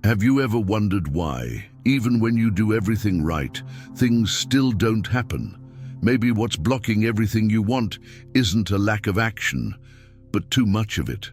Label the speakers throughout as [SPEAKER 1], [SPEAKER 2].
[SPEAKER 1] Have you ever wondered why, even when you do everything right, things still don't happen? Maybe what's blocking everything you want isn't a lack of action, but too much of it.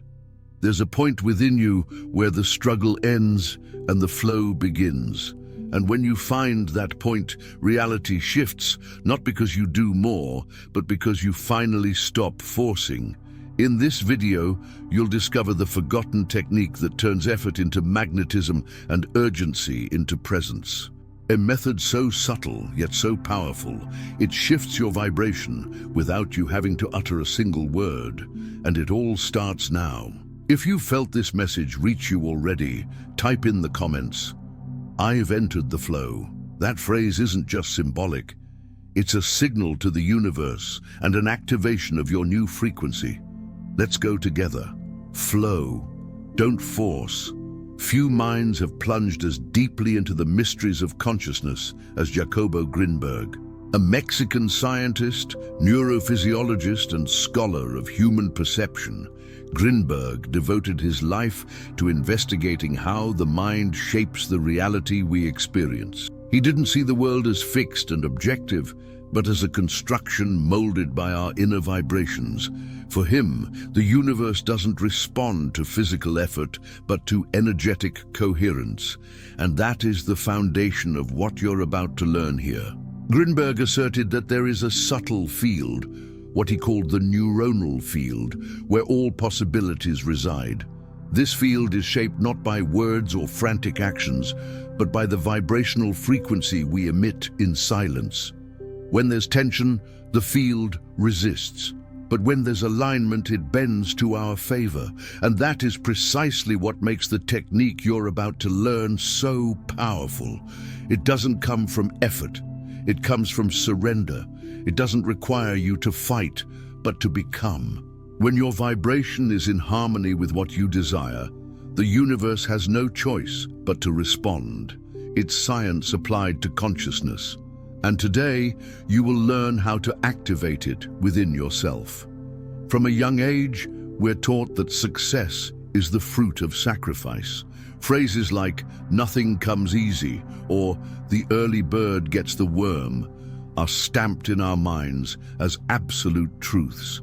[SPEAKER 1] There's a point within you where the struggle ends and the flow begins. And when you find that point, reality shifts, not because you do more, but because you finally stop forcing. In this video, you'll discover the forgotten technique that turns effort into magnetism and urgency into presence. A method so subtle, yet so powerful, it shifts your vibration without you having to utter a single word. And it all starts now. If you felt this message reach you already, type in the comments, "I've entered the flow." That phrase isn't just symbolic. It's a signal to the universe and an activation of your new frequency. Let's go together. Flow. Don't force. Few minds have plunged as deeply into the mysteries of consciousness as Jacobo Grinberg. A Mexican scientist, neurophysiologist, and scholar of human perception, Grinberg devoted his life to investigating how the mind shapes the reality we experience. He didn't see the world as fixed and objective, but as a construction molded by our inner vibrations. For him, the universe doesn't respond to physical effort, but to energetic coherence. And that is the foundation of what you're about to learn here. Grinberg asserted that there is a subtle field, what he called the neuronal field, where all possibilities reside. This field is shaped not by words or frantic actions, but by the vibrational frequency we emit in silence. When there's tension, the field resists. But when there's alignment, it bends to our favor. And that is precisely what makes the technique you're about to learn so powerful. It doesn't come from effort. It comes from surrender. It doesn't require you to fight, but to become. When your vibration is in harmony with what you desire, the universe has no choice but to respond. It's science applied to consciousness. And today, you will learn how to activate it within yourself. From a young age, we're taught that success is the fruit of sacrifice. Phrases like, "nothing comes easy," or "the early bird gets the worm," are stamped in our minds as absolute truths.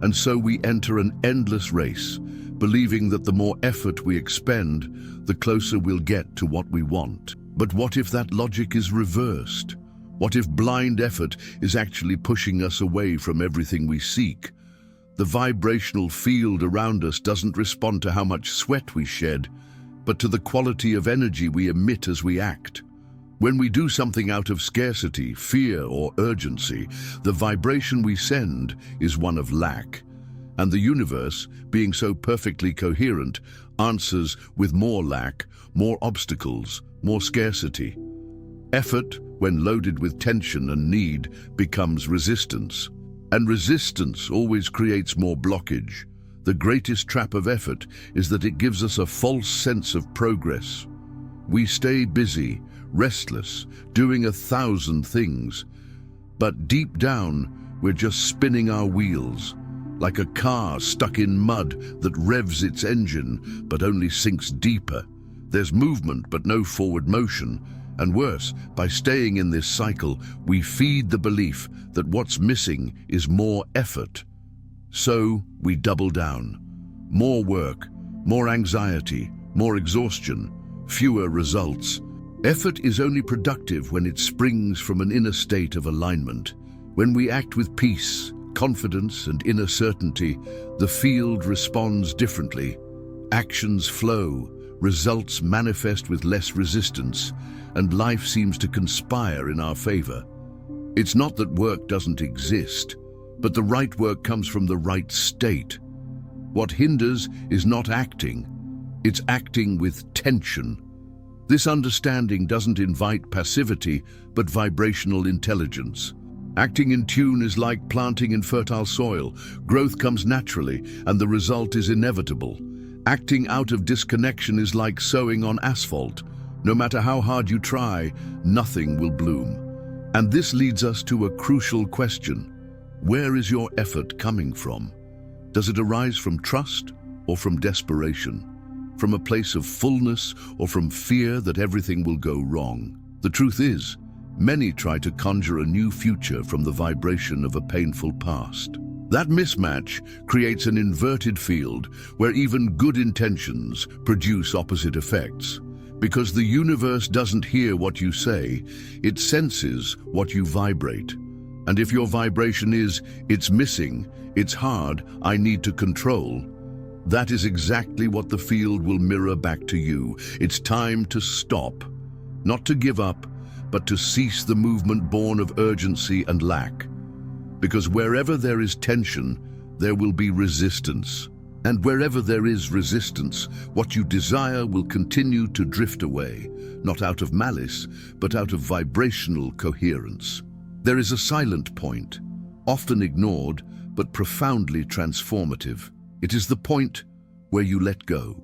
[SPEAKER 1] And so we enter an endless race, believing that the more effort we expend, the closer we'll get to what we want. But what if that logic is reversed? What if blind effort is actually pushing us away from everything we seek? The vibrational field around us doesn't respond to how much sweat we shed, but to the quality of energy we emit as we act. When we do something out of scarcity, fear, or urgency, the vibration we send is one of lack. And the universe, being so perfectly coherent, answers with more lack, more obstacles, more scarcity. Effort, when loaded with tension and need, becomes resistance. And resistance always creates more blockage. The greatest trap of effort is that it gives us a false sense of progress. We stay busy, restless, doing 1,000 things. But deep down, we're just spinning our wheels, like a car stuck in mud that revs its engine but only sinks deeper. There's movement but no forward motion. And worse, by staying in this cycle, we feed the belief that what's missing is more effort. So we double down. More work, more anxiety, more exhaustion, fewer results. Effort is only productive when it springs from an inner state of alignment. When we act with peace, confidence, and inner certainty, the field responds differently. Actions flow, results manifest with less resistance, and life seems to conspire in our favor. It's not that work doesn't exist, but the right work comes from the right state. What hinders is not acting, it's acting with tension. This understanding doesn't invite passivity, but vibrational intelligence. Acting in tune is like planting in fertile soil. Growth comes naturally, and the result is inevitable. Acting out of disconnection is like sowing on asphalt. No matter how hard you try, nothing will bloom. And this leads us to a crucial question. Where is your effort coming from? Does it arise from trust or from desperation? from a place of fullness or from fear that everything will go wrong. The truth is, many try to conjure a new future from the vibration of a painful past. That mismatch creates an inverted field where even good intentions produce opposite effects. Because the universe doesn't hear what you say, it senses what you vibrate. And if your vibration is, "It's missing, it's hard, I need to control," that is exactly what the field will mirror back to you. It's time to stop, not to give up, but to cease the movement born of urgency and lack. Because wherever there is tension, there will be resistance. And wherever there is resistance, what you desire will continue to drift away, not out of malice, but out of vibrational coherence. There is a silent point, often ignored, but profoundly transformative. It is the point where you let go,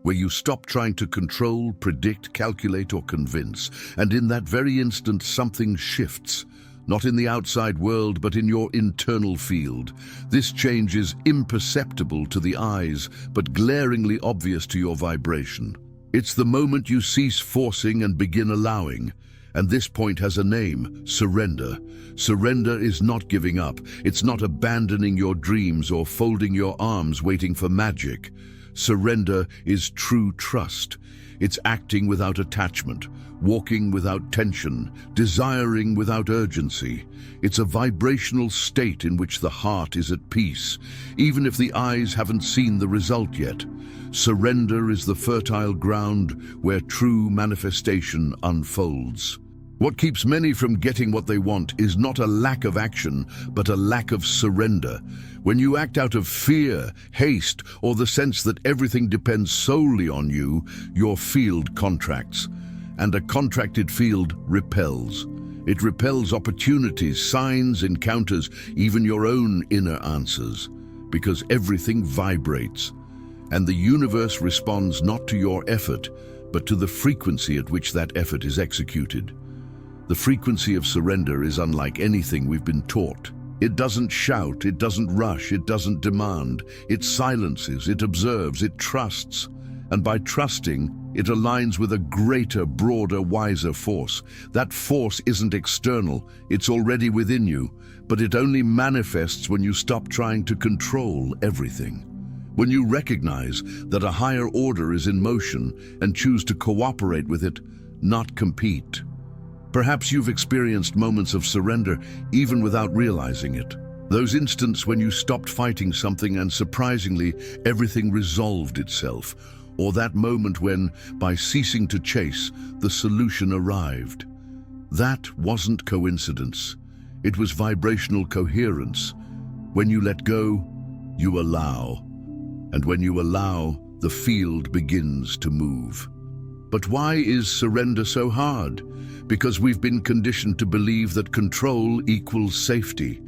[SPEAKER 1] where you stop trying to control, predict, calculate, or convince. And in that very instant, something shifts. Not in the outside world, but in your internal field. This change is imperceptible to the eyes, but glaringly obvious to your vibration. It's the moment you cease forcing and begin allowing. And this point has a name: surrender. Surrender is not giving up. It's not abandoning your dreams or folding your arms waiting for magic. Surrender is true trust. It's acting without attachment, walking without tension, desiring without urgency. It's a vibrational state in which the heart is at peace, even if the eyes haven't seen the result yet. Surrender is the fertile ground where true manifestation unfolds. What keeps many from getting what they want is not a lack of action, but a lack of surrender. When you act out of fear, haste, or the sense that everything depends solely on you, your field contracts. And a contracted field repels. It repels opportunities, signs, encounters, even your own inner answers, because everything vibrates. And the universe responds not to your effort, but to the frequency at which that effort is executed. The frequency of surrender is unlike anything we've been taught. It doesn't shout, it doesn't rush, it doesn't demand. It silences, it observes, it trusts. And by trusting, it aligns with a greater, broader, wiser force. That force isn't external, it's already within you, but it only manifests when you stop trying to control everything. When you recognize that a higher order is in motion and choose to cooperate with it, not compete. Perhaps you've experienced moments of surrender even without realizing it. Those instants when you stopped fighting something and surprisingly everything resolved itself. Or that moment when, by ceasing to chase, the solution arrived. That wasn't coincidence. It was vibrational coherence. When you let go, you allow. And when you allow, the field begins to move. But why is surrender so hard? Because we've been conditioned to believe that control equals safety,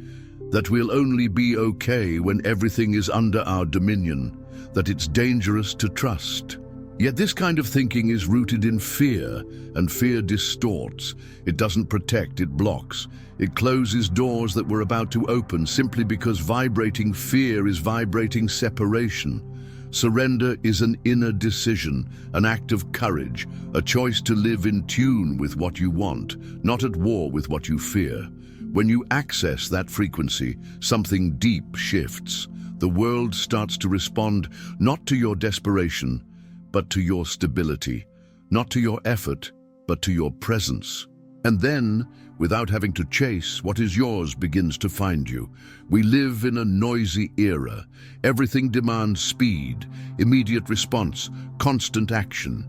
[SPEAKER 1] that we'll only be okay when everything is under our dominion, that it's dangerous to trust. Yet this kind of thinking is rooted in fear, and fear distorts. It doesn't protect, it blocks. It closes doors that were about to open simply because vibrating fear is vibrating separation. Surrender is an inner decision, an act of courage, a choice to live in tune with what you want, not at war with what you fear. When you access that frequency, something deep shifts. The world starts to respond not to your desperation, but to your stability, not to your effort, but to your presence. And then, without having to chase, what is yours begins to find you. We live in a noisy era. Everything demands speed, immediate response, constant action.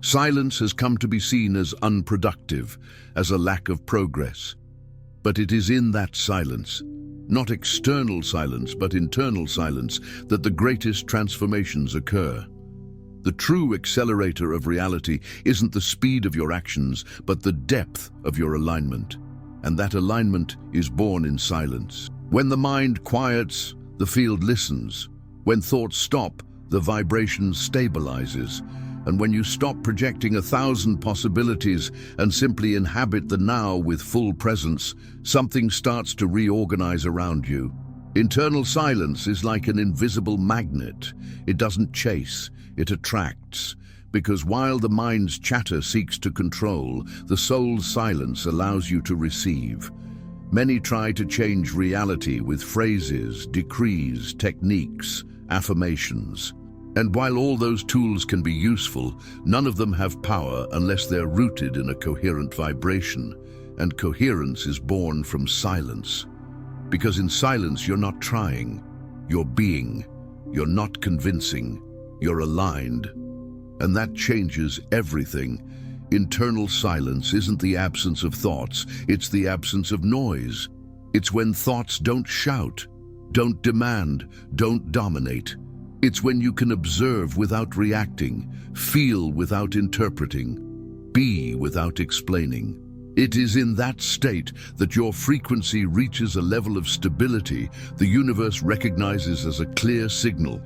[SPEAKER 1] Silence has come to be seen as unproductive, as a lack of progress. But it is in that silence, not external silence, but internal silence, that the greatest transformations occur. The true accelerator of reality isn't the speed of your actions, but the depth of your alignment. And that alignment is born in silence. When the mind quiets, the field listens. When thoughts stop, the vibration stabilizes. And when you stop projecting 1,000 possibilities and simply inhabit the now with full presence, something starts to reorganize around you. Internal silence is like an invisible magnet. It doesn't chase, it attracts. Because while the mind's chatter seeks to control, the soul's silence allows you to receive. Many try to change reality with phrases, decrees, techniques, affirmations. And while all those tools can be useful, none of them have power unless they're rooted in a coherent vibration. And coherence is born from silence. Because in silence you're not trying, you're being. You're not convincing, you're aligned. And that changes everything. Internal silence isn't the absence of thoughts, it's the absence of noise. It's when thoughts don't shout, don't demand, don't dominate. It's when you can observe without reacting, feel without interpreting, be without explaining. It is in that state that your frequency reaches a level of stability the universe recognizes as a clear signal.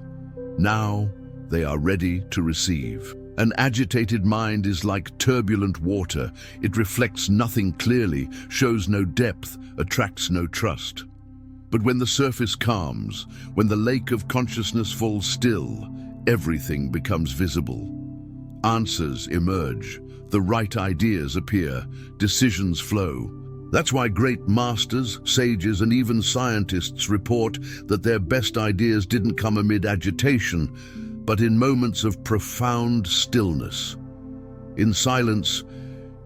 [SPEAKER 1] Now, they are ready to receive. An agitated mind is like turbulent water. It reflects nothing clearly, shows no depth, attracts no trust. But when the surface calms, when the lake of consciousness falls still, everything becomes visible. Answers emerge, the right ideas appear, decisions flow. That's why great masters, sages, and even scientists report that their best ideas didn't come amid agitation, but in moments of profound stillness. In silence,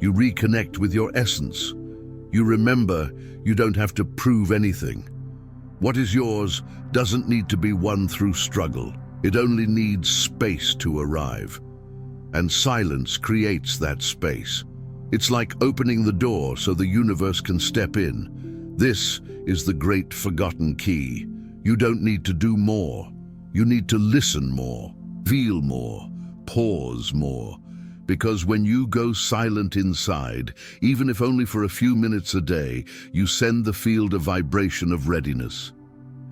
[SPEAKER 1] you reconnect with your essence. You remember you don't have to prove anything. What is yours doesn't need to be won through struggle. It only needs space to arrive. And silence creates that space. It's like opening the door so the universe can step in. This is the great forgotten key. You don't need to do more. You need to listen more, feel more, pause more. Because when you go silent inside, even if only for a few minutes a day, you send the field a vibration of readiness.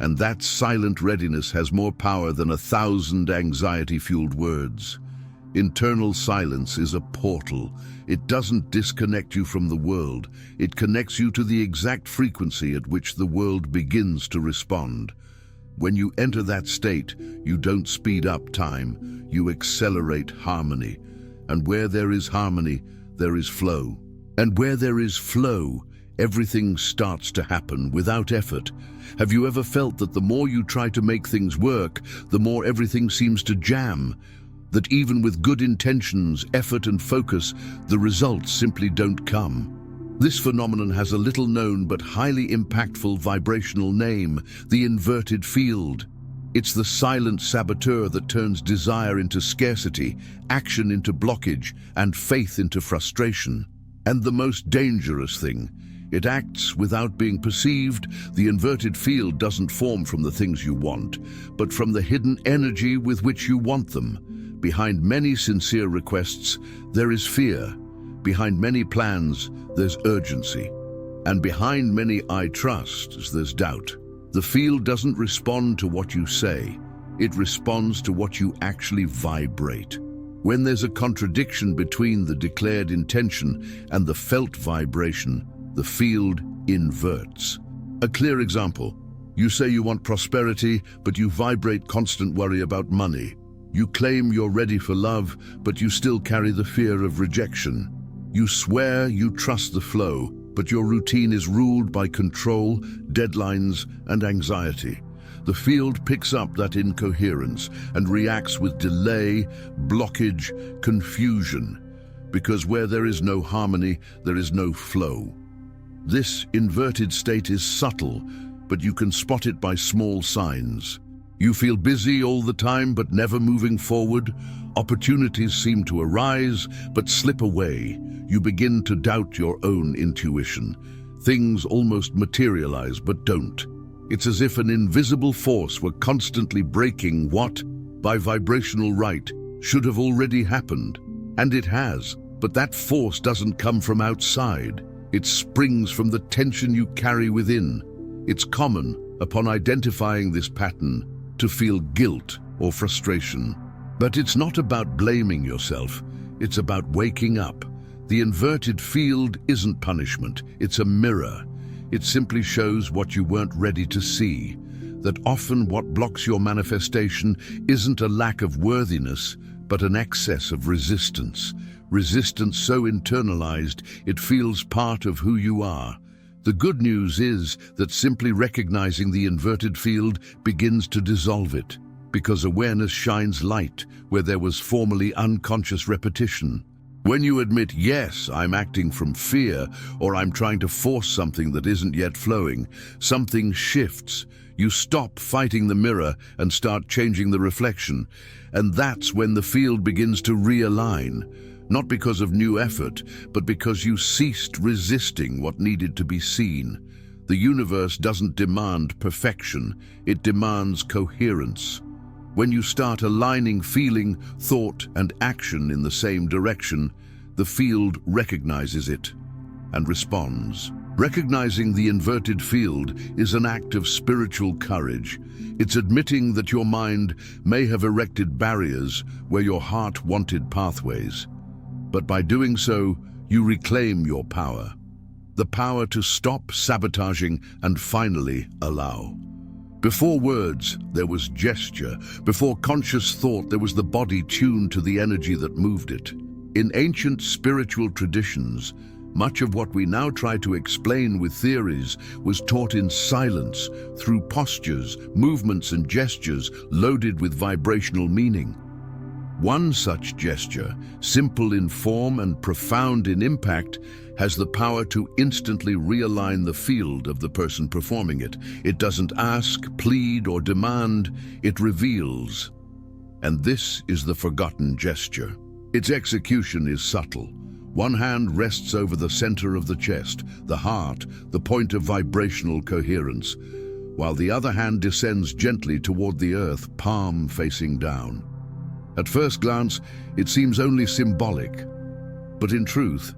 [SPEAKER 1] And that silent readiness has more power than 1,000 anxiety-fueled words. Internal silence is a portal. It doesn't disconnect you from the world. It connects you to the exact frequency at which the world begins to respond. When you enter that state, you don't speed up time, you accelerate harmony. And where there is harmony, there is flow. And where there is flow, everything starts to happen without effort. Have you ever felt that the more you try to make things work, the more everything seems to jam? That even with good intentions, effort and focus, the results simply don't come. This phenomenon has a little-known but highly impactful vibrational name, the inverted field. It's the silent saboteur that turns desire into scarcity, action into blockage, and faith into frustration. And the most dangerous thing, it acts without being perceived. The inverted field doesn't form from the things you want, but from the hidden energy with which you want them. Behind many sincere requests, there is fear. Behind many plans, there's urgency. And behind many I trust, there's doubt. The field doesn't respond to what you say. It responds to what you actually vibrate. When there's a contradiction between the declared intention and the felt vibration, the field inverts. A clear example. You say you want prosperity, but you vibrate constant worry about money. You claim you're ready for love, but you still carry the fear of rejection. You swear you trust the flow, but your routine is ruled by control, deadlines, and anxiety. The field picks up that incoherence and reacts with delay, blockage, confusion. Because where there is no harmony, there is no flow. This inverted state is subtle, but you can spot it by small signs. You feel busy all the time but never moving forward. Opportunities seem to arise but slip away. You begin to doubt your own intuition. Things almost materialize but don't. It's as if an invisible force were constantly breaking what, by vibrational right, should have already happened. And it has, but that force doesn't come from outside. It springs from the tension you carry within. It's common, upon identifying this pattern, to feel guilt or frustration. But it's not about blaming yourself, it's about waking up. The inverted field isn't punishment, it's a mirror. It simply shows what you weren't ready to see. that often what blocks your manifestation isn't a lack of worthiness, but an excess of resistance. Resistance so internalized it feels part of who you are. The good news is that simply recognizing the inverted field begins to dissolve it, because awareness shines light where there was formerly unconscious repetition. When you admit, yes, I'm acting from fear, or I'm trying to force something that isn't yet flowing, something shifts. You stop fighting the mirror and start changing the reflection. And that's when the field begins to realign, not because of new effort, but because you ceased resisting what needed to be seen. The universe doesn't demand perfection, it demands coherence. When you start aligning feeling, thought, and action in the same direction, the field recognizes it and responds. Recognizing the inverted field is an act of spiritual courage. It's admitting that your mind may have erected barriers where your heart wanted pathways. But by doing so, you reclaim your power. The power to stop sabotaging and finally allow. Before words, there was gesture. Before conscious thought, there was the body tuned to the energy that moved it. In ancient spiritual traditions, much of what we now try to explain with theories was taught in silence, through postures, movements, and gestures loaded with vibrational meaning. One such gesture, simple in form and profound in impact, has the power to instantly realign the field of the person performing it. It doesn't ask, plead, or demand, it reveals. And this is the forgotten gesture. Its execution is subtle. One hand rests over the center of the chest, the heart, the point of vibrational coherence, while the other hand descends gently toward the earth, palm facing down. At first glance, it seems only symbolic, but in truth,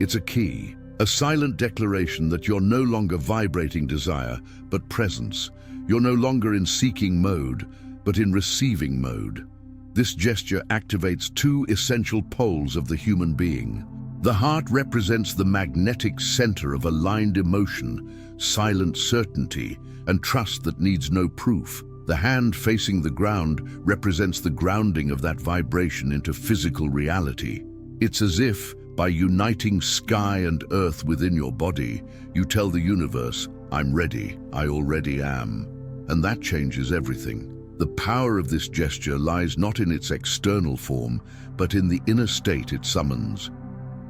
[SPEAKER 1] it's a key, a silent declaration that you're no longer vibrating desire, but presence. You're no longer in seeking mode, but in receiving mode. This gesture activates two essential poles of the human being. The heart represents the magnetic center of aligned emotion, silent certainty, and trust that needs no proof. The hand facing the ground represents the grounding of that vibration into physical reality. It's as if, by uniting sky and earth within your body, you tell the universe, I'm ready, I already am. And that changes everything. The power of this gesture lies not in its external form, but in the inner state it summons.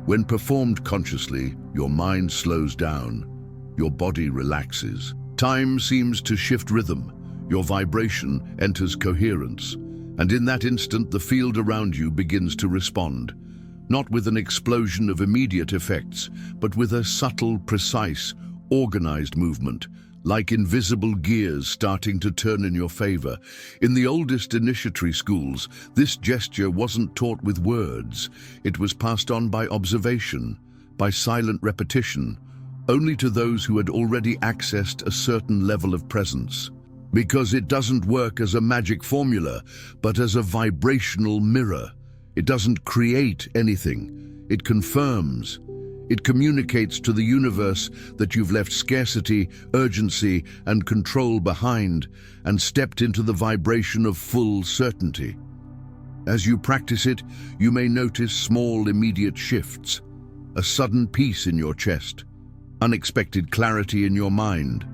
[SPEAKER 1] When performed consciously, your mind slows down, your body relaxes. Time seems to shift rhythm. Your vibration enters coherence, and in that instant the field around you begins to respond, not with an explosion of immediate effects, but with a subtle, precise, organized movement, like invisible gears starting to turn in your favor. In the oldest initiatory schools, this gesture wasn't taught with words. It was passed on by observation, by silent repetition, only to those who had already accessed a certain level of presence. Because it doesn't work as a magic formula, but as a vibrational mirror. It doesn't create anything. It confirms. It communicates to the universe that you've left scarcity, urgency, and control behind and stepped into the vibration of full certainty. As you practice it, you may notice small immediate shifts, a sudden peace in your chest, unexpected clarity in your mind,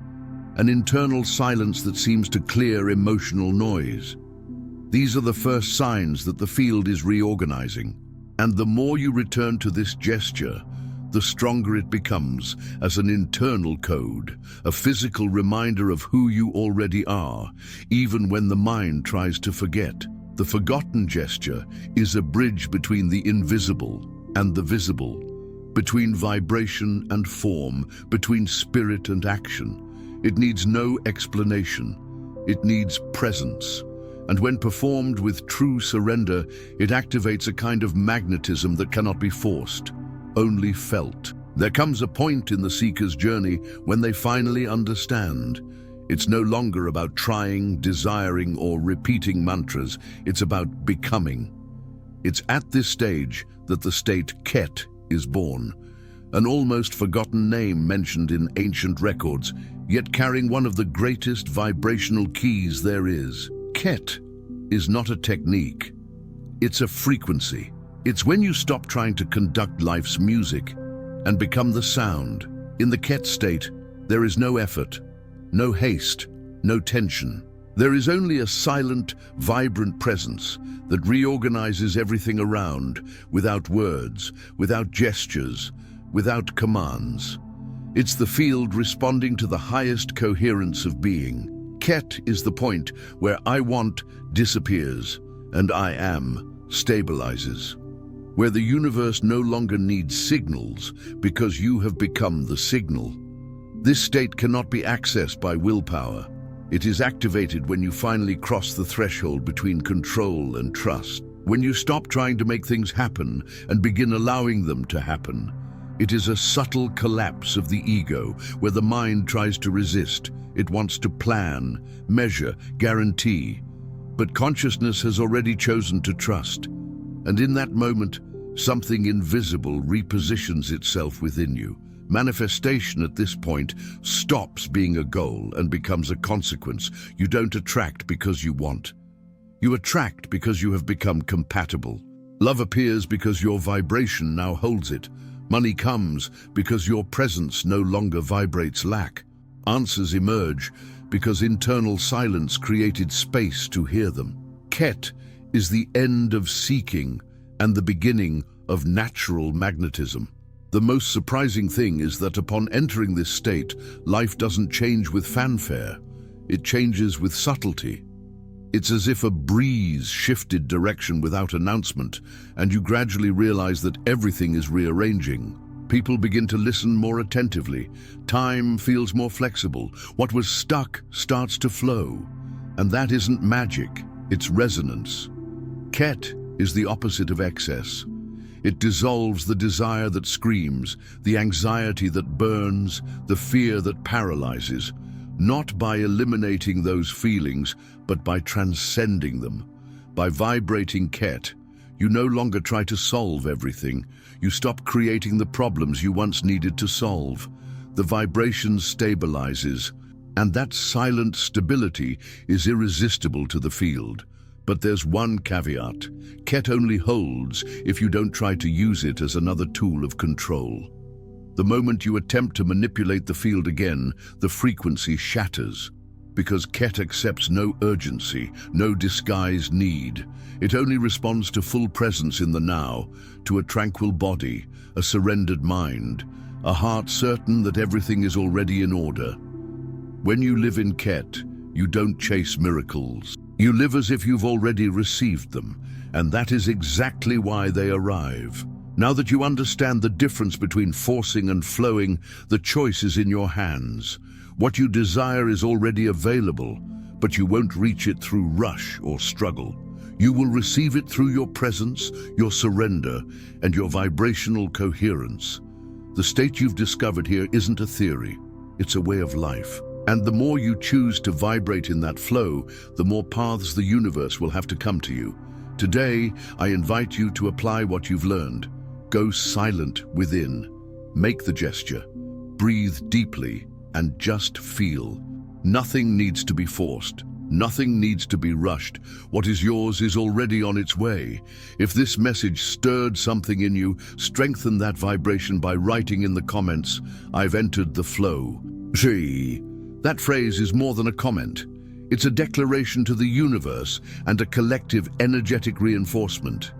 [SPEAKER 1] an internal silence that seems to clear emotional noise. These are the first signs that the field is reorganizing. And the more you return to this gesture, the stronger it becomes as an internal code, a physical reminder of who you already are, even when the mind tries to forget. The forgotten gesture is a bridge between the invisible and the visible, between vibration and form, between spirit and action. It needs no explanation. It needs presence. And when performed with true surrender, it activates a kind of magnetism that cannot be forced, only felt. There comes a point in the seeker's journey when they finally understand. It's no longer about trying, desiring, or repeating mantras. It's about becoming. It's at this stage that the state Ket is born, an almost forgotten name mentioned in ancient records. yet carrying one of the greatest vibrational keys there is. Ket is not a technique, it's a frequency. It's when you stop trying to conduct life's music and become the sound. In the Ket state, there is no effort, no haste, no tension. There is only a silent, vibrant presence that reorganizes everything around, without words, without gestures, without commands. It's the field responding to the highest coherence of being. Ket is the point where I want disappears and I am stabilizes, where the universe no longer needs signals because you have become the signal. This state cannot be accessed by willpower. It is activated when you finally cross the threshold between control and trust. When you stop trying to make things happen and begin allowing them to happen. It is a subtle collapse of the ego where the mind tries to resist. It wants to plan, measure, guarantee. But consciousness has already chosen to trust. And in that moment, something invisible repositions itself within you. Manifestation at this point stops being a goal and becomes a consequence. You don't attract because you want. You attract because you have become compatible. Love appears because your vibration now holds it. Money comes because your presence no longer vibrates lack. Answers emerge because internal silence created space to hear them. Ket is the end of seeking and the beginning of natural magnetism. The most surprising thing is that upon entering this state, life doesn't change with fanfare. It changes with subtlety. It's as if a breeze shifted direction without announcement, and you gradually realize that everything is rearranging. People begin to listen more attentively. Time feels more flexible. What was stuck starts to flow. And that isn't magic, it's resonance. Ket is the opposite of excess. It dissolves the desire that screams, the anxiety that burns, the fear that paralyzes, not by eliminating those feelings, but by transcending them. By vibrating Ket, you no longer try to solve everything. You stop creating the problems you once needed to solve. The vibration stabilizes, and that silent stability is irresistible to the field. But there's one caveat. Ket only holds if you don't try to use it as another tool of control. The moment you attempt to manipulate the field again, the frequency shatters. Because Ket accepts no urgency, no disguised need. It only responds to full presence in the now, to a tranquil body, a surrendered mind, a heart certain that everything is already in order. When you live in Ket, you don't chase miracles. You live as if you've already received them, and that is exactly why they arrive. Now that you understand the difference between forcing and flowing, the choice is in your hands. What you desire is already available, but you won't reach it through rush or struggle. You will receive it through your presence, your surrender, and your vibrational coherence. The state you've discovered here isn't a theory, it's a way of life. And the more you choose to vibrate in that flow, the more paths the universe will have to come to you. Today, I invite you to apply what you've learned. Go silent within. Make the gesture. Breathe deeply and just feel. Nothing needs to be forced. Nothing needs to be rushed. What is yours is already on its way. If this message stirred something in you, strengthen that vibration by writing in the comments, "I've entered the flow." Gee. That phrase is more than a comment. It's a declaration to the universe and a collective energetic reinforcement.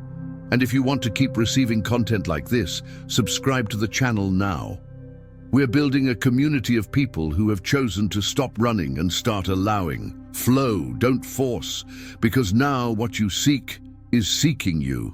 [SPEAKER 1] And if you want to keep receiving content like this, subscribe to the channel now. We're building a community of people who have chosen to stop running and start allowing. Flow, don't force, because now what you seek is seeking you.